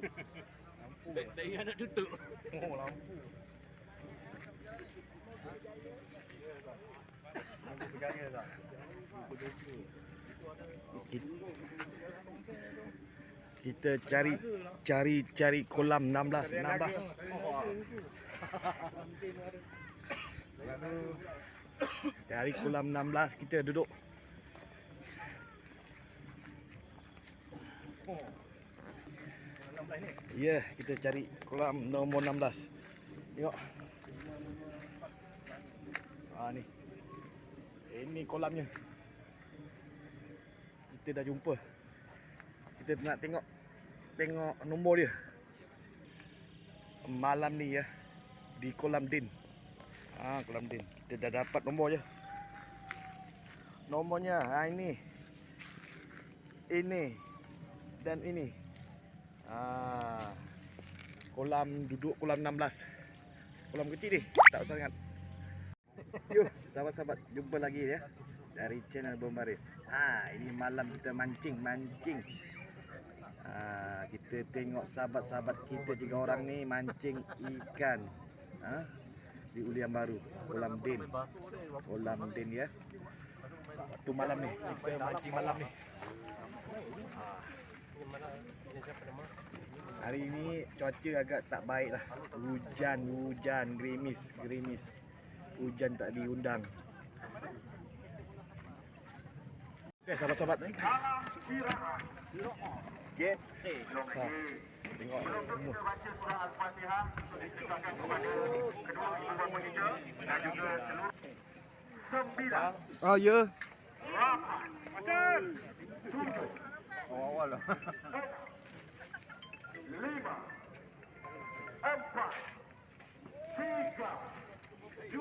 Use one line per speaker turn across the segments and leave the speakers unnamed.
Lampu.
Tak ingat nak duduk.
Oh, lampu. Lampu berjaya tak?
Kita cari kolam 16. Cari kolam 16, kita duduk. Ya, kita cari kolam nombor 16. Tengok. Ni. Ini kolamnya. Kita dah jumpa. Kita nak tengok nombor dia. Malam ni ya, di kolam Din. Kolam Din. Kita dah dapat nombor je. Nomornya ini. Ini dan ini. Kolam duduk kolam 16. Kolam kecil ni, tak sangat. Yuk, sahabat-sahabat, jumpa lagi ya dari channel Bombaris. Ini malam kita mancing. Kita tengok sahabat-sahabat kita 3 orang ni mancing ikan. Di Ulian Baru, kolam Din. Kolam Din ya. Tu malam ni, kita mancing malam ni. Hari ini cuaca agak tak baik lah. Hujan, gerimis. Hujan tak diundang. Okey, sahabat-sahabat. Sikit. Tengok semua. Ya.
Awal lah.
5, 4, 3, 2,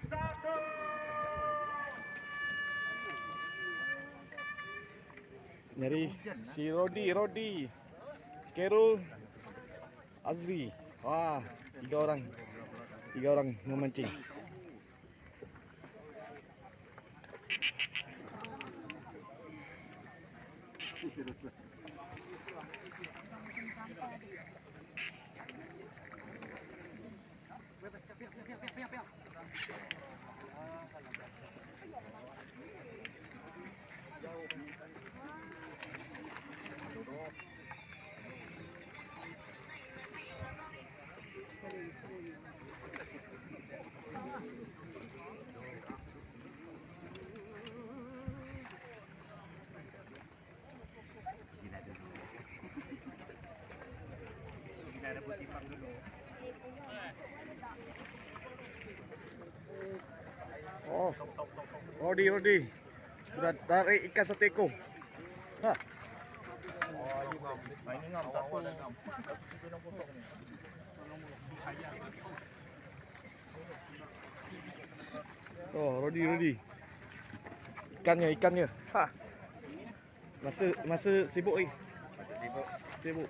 1.
Nyari si Rodi, Carol, Azri. 3 orang memancing. Rodi sudah tarik ikan 1 ekor.
Ini ngam satu.
Rodi. Ikannya. Masa sibuk ni. Sibuk.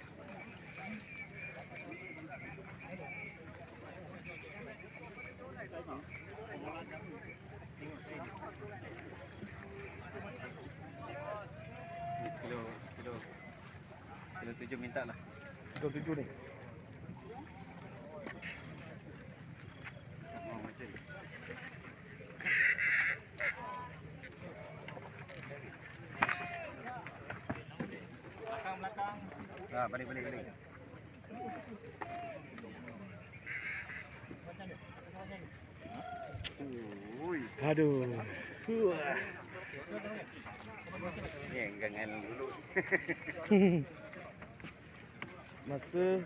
Kilo 7 minta lah.
Kilo 7 ni.
Macam ni. Belakang. Balik.
Aduh.
Ni enggan dulu.
Masa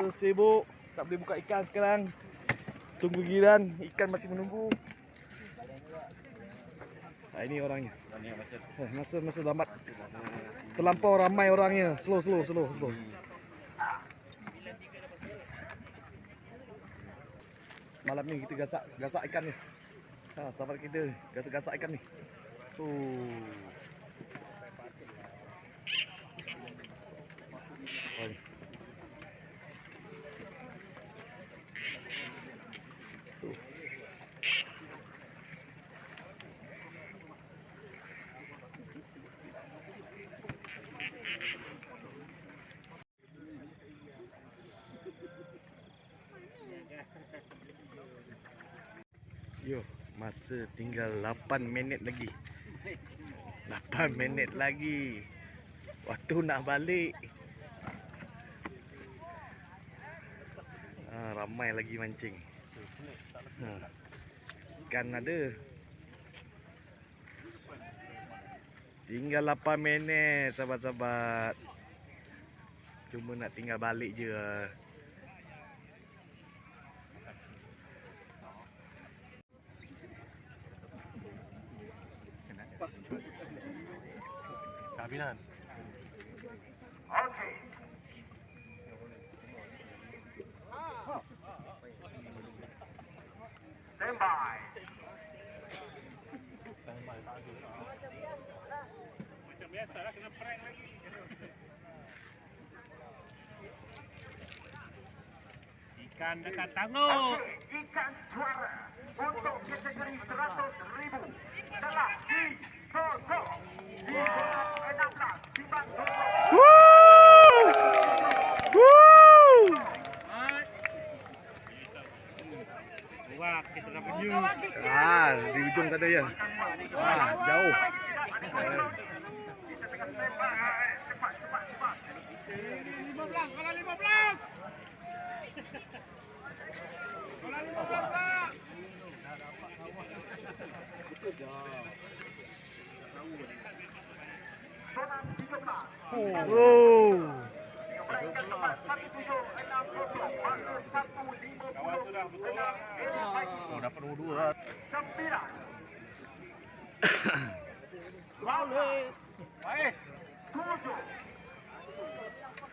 sibuk tak boleh buka ikan sekarang. Tunggu giliran, ikan masih menunggu. Ini orangnya. Masa lambat. Terlampau ramai orangnya. Slow. Malam ni kita gasak ikan ni. Sahabat kita gasak ikan ni. Yo, masa tinggal 8 minit lagi. 8 minit lagi. Waktu nak balik. Ramai lagi mancing. Ikan ada. Tinggal 8 minit sahabat-sahabat. Cuma nak tinggal balik je.
Kabinan.
Okay. Stand by.
Ikan dekat tangguh.
Ikan juara untuk kategori 100,000 telah digosok di kolam 16 timbang 20.
Woo! Woo!
Wah, kita dapat view.
Di ujung tak ada ya. Jauh. Oh.
Oh, dapat nombor 2.
9.
Baik.
7.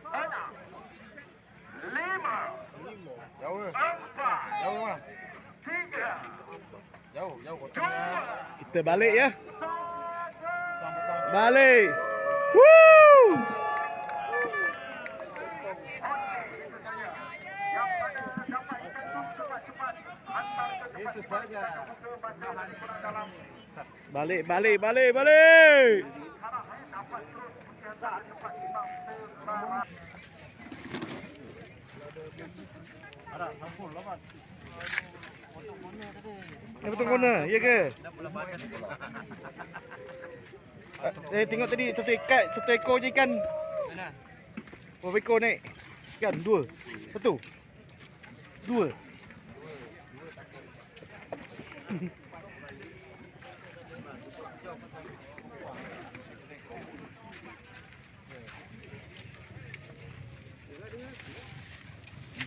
6. 5.
Jauh.
4.
Jauh bang.
3.
Jauh, jauh
2.
Kita balik ya. Balik. Woo!
Yang mana dapat ikan cepat-cepat antara
Itu saja.
Balik, balik, balik, balik.
dapat terus menjaga cepat timang.
Ada, sampul lamat.
Betul kona, ya ke? Tengok tadi satu ekor je ikan. Berapa ekor naik? Ikan 2. 1. 2.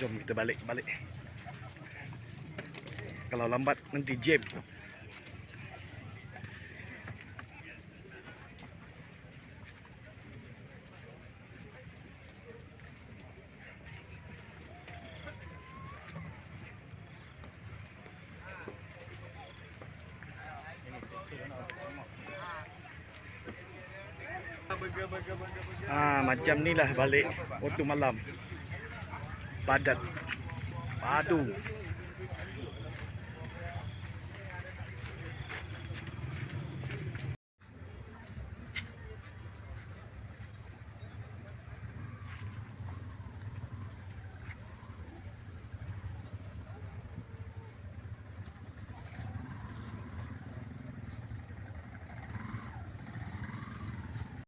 Jom kita balik. Kalau lambat nanti jam. Macam ni lah balik waktu malam. Padat. Padu.